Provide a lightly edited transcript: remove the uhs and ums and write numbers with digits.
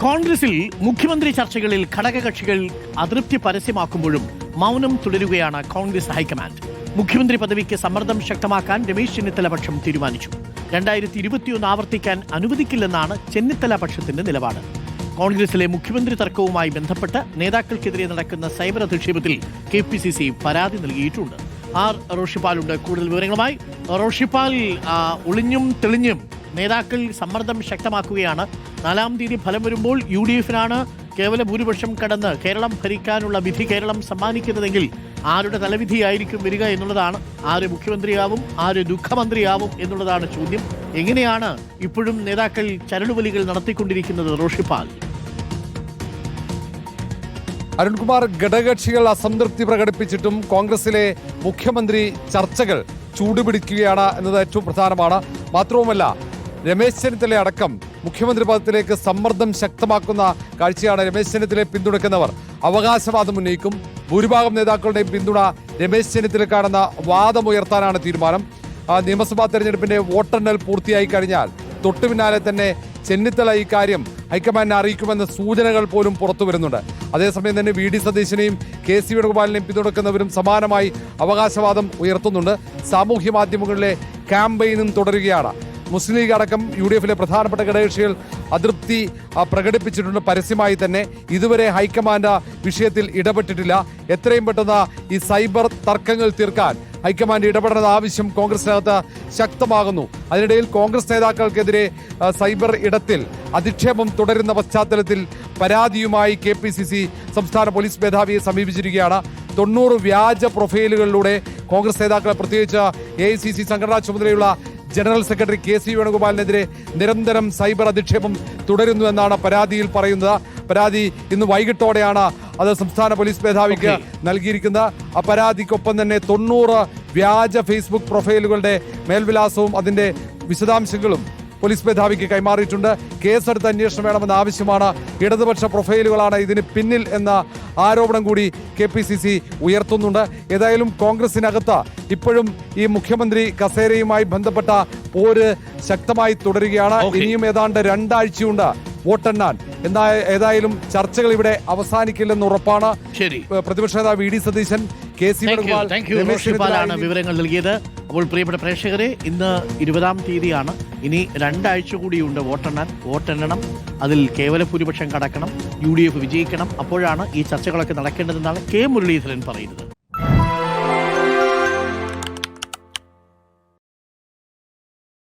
കോൺഗ്രസിൽ മുഖ്യമന്ത്രി ചർച്ചകളിൽ ഘടകകക്ഷികൾ അതൃപ്തി പരസ്യമാക്കുമ്പോഴും മൗനം തുടരുകയാണ് കോൺഗ്രസ് ഹൈക്കമാൻഡ്. മുഖ്യമന്ത്രി പദവിക്ക് സമ്മർദ്ദം ശക്തമാക്കാൻ രമേശ് ചെന്നിത്തല പക്ഷം തീരുമാനിച്ചു. 2021 ആവർത്തിക്കാൻ അനുവദിക്കില്ലെന്നാണ് ചെന്നിത്തല പക്ഷത്തിന്റെ നിലപാട്. കോൺഗ്രസിലെ മുഖ്യമന്ത്രി തർക്കവുമായി ബന്ധപ്പെട്ട് നേതാക്കൾക്കെതിരെ നടക്കുന്ന സൈബർ അധിക്ഷേപത്തിൽ KPCC പരാതി നൽകിയിട്ടുണ്ട്. ആർ റോഷിപ്പാലുണ്ട് കൂടുതൽ വിവരങ്ങളുമായി. റോഷിപ്പാൽ, ഒളിഞ്ഞും തെളിഞ്ഞും നേതാക്കൾ സമ്മർദ്ദം ശക്തമാക്കുകയാണ്. 4-ാം തീയതി ഫലം വരുമ്പോൾ UDF-നാണ് കേവല ഭൂരിപക്ഷം കടന്ന് കേരളം ഭരിക്കാനുള്ള വിധി കേരളം സമ്മാനിക്കുന്നതെങ്കിൽ ആരുടെ തലവിധിയായിരിക്കും വരിക എന്നുള്ളതാണ്. ആര് മുഖ്യമന്ത്രിയാവും, ആര് ദുഃഖമന്ത്രിയാവും എന്നുള്ളതാണ് ചോദ്യം. എങ്ങനെയാണ് ഇപ്പോഴും നേതാക്കൾ ചരടുവലികൾ നടത്തിക്കൊണ്ടിരിക്കുന്നത്? റോഷിപ്പാൽ. അരുൺകുമാർ, ഘടകകക്ഷികൾ അസംതൃപ്തി പ്രകടിപ്പിച്ചിട്ടും കോൺഗ്രസിലെ മുഖ്യമന്ത്രി ചർച്ചകൾ ചൂടുപിടിക്കുകയാണ് എന്നത് ഏറ്റവും പ്രധാനമാണ്. മാത്രവുമല്ല, രമേശ് ചെന്നിത്തല അടക്കം മുഖ്യമന്ത്രി പദത്തിലേക്ക് സമ്മർദ്ദം ശക്തമാക്കുന്ന കാഴ്ചയാണ്. രമേശ് ചെന്നിത്തലയെ പിന്തുണയ്ക്കുന്നവർ അവകാശവാദം ഉന്നയിക്കും. ഭൂരിഭാഗം നേതാക്കളുടെയും പിന്തുണ രമേശ് ചെന്നിത്തലയ്ക്കാണെന്ന വാദമുയർത്താനാണ് തീരുമാനം. നിയമസഭാ തെരഞ്ഞെടുപ്പിന്റെ വോട്ടെണ്ണൽ പൂർത്തിയായി കഴിഞ്ഞാൽ തൊട്ടു പിന്നാലെ തന്നെ ചെന്നിത്തല ഈ കാര്യം ഹൈക്കമാൻഡിനെ അറിയിക്കുമെന്ന സൂചനകൾ പോലും പുറത്തു വരുന്നുണ്ട്. അതേസമയം തന്നെ VD സതീശനെയും KC വേണുഗോപാലിനെയും പിന്തുണയ്ക്കുന്നവരും സമാനമായി അവകാശവാദം ഉയർത്തുന്നുണ്ട്. സാമൂഹ്യ മാധ്യമങ്ങളിലെ ക്യാമ്പയിനും തുടരുകയാണ്. മുസ്ലിം ലീഗ് അടക്കം UDF-ലെ പ്രധാനപ്പെട്ട ഘടകകക്ഷികൾ അതൃപ്തി പ്രകടിപ്പിച്ചിട്ടുണ്ട് പരസ്യമായി തന്നെ. ഇതുവരെ ഹൈക്കമാൻഡ് വിഷയത്തിൽ ഇടപെട്ടിട്ടില്ല. എത്രയും പെട്ടെന്ന് ഈ സൈബർ തർക്കങ്ങൾ തീർക്കാൻ ഹൈക്കമാൻഡ് ഇടപെടേണ്ട ആവശ്യം കോൺഗ്രസിനകത്ത് ശക്തമാകുന്നു. അതിനിടയിൽ കോൺഗ്രസ് നേതാക്കൾക്കെതിരെ സൈബർ ഇടത്തിൽ അധിക്ഷേപം തുടരുന്ന പശ്ചാത്തലത്തിൽ പരാതിയുമായി KPCC സംസ്ഥാന പോലീസ് മേധാവിയെ സമീപിച്ചിരിക്കുകയാണ്. 90 വ്യാജ പ്രൊഫൈലുകളിലൂടെ കോൺഗ്രസ് നേതാക്കളെ, പ്രത്യേകിച്ച് AICC സംഘടനാ ചുമതലയുള്ള ജനറൽ സെക്രട്ടറി KC വേണുഗോപാലിനെതിരെ നിരന്തരം സൈബർ അധിക്ഷേപം തുടരുന്നു എന്നാണ് പരാതിയിൽ പറയുന്നത്. പരാതി ഇന്ന് വൈകിട്ടോടെയാണ് അത് സംസ്ഥാന പോലീസ് മേധാവിക്ക് നൽകിയിരിക്കുന്നത്. ആ പരാതിക്കൊപ്പം തന്നെ 90 വ്യാജ ഫേസ്ബുക്ക് പ്രൊഫൈലുകളുടെ മേൽവിലാസവും അതിന്റെ വിശദാംശങ്ങളും പോലീസ് മേധാവിക്ക് കൈമാറിയിട്ടുണ്ട്. കേസെടുത്ത് അന്വേഷണം വേണമെന്ന ആവശ്യമാണ്. ഇടതുപക്ഷ പ്രൊഫൈലുകളാണ് ഇതിന് പിന്നിൽ എന്ന ആരോപണം കൂടി KPCC ഉയർത്തുന്നുണ്ട്. ഏതായാലും കോൺഗ്രസിനകത്ത് ഇപ്പോഴും ഈ മുഖ്യമന്ത്രി കസേരയുമായി ബന്ധപ്പെട്ട പോര് ശക്തമായി തുടരുകയാണ്. ഇനിയും ഏതാണ്ട് 2 ആഴ്ചയുണ്ട് വോട്ടെണ്ണാൻ. ഏതായാലും ചർച്ചകൾ ഇവിടെ അവസാനിക്കില്ലെന്ന് ഉറപ്പാണ്. പ്രതിപക്ഷ നേതാവ് VD സതീശൻ, KC വേണുഗോപാലാണ് വിവരങ്ങൾ നൽകിയത്. അപ്പോൾ പ്രിയപ്പെട്ട പ്രേക്ഷകരെ, ഇന്ന് 20-ാം തീയതിയാണ്. ഇനി 2 ആഴ്ച കൂടിയുണ്ട് വോട്ടെണ്ണണം. അതിൽ കേവല ഭൂരിപക്ഷം കടക്കണം, UDF വിജയിക്കണം. അപ്പോഴാണ് ഈ ചർച്ചകളൊക്കെ നടക്കേണ്ടതെന്നാണ് K മുരളീധരൻ പറയുന്നത്.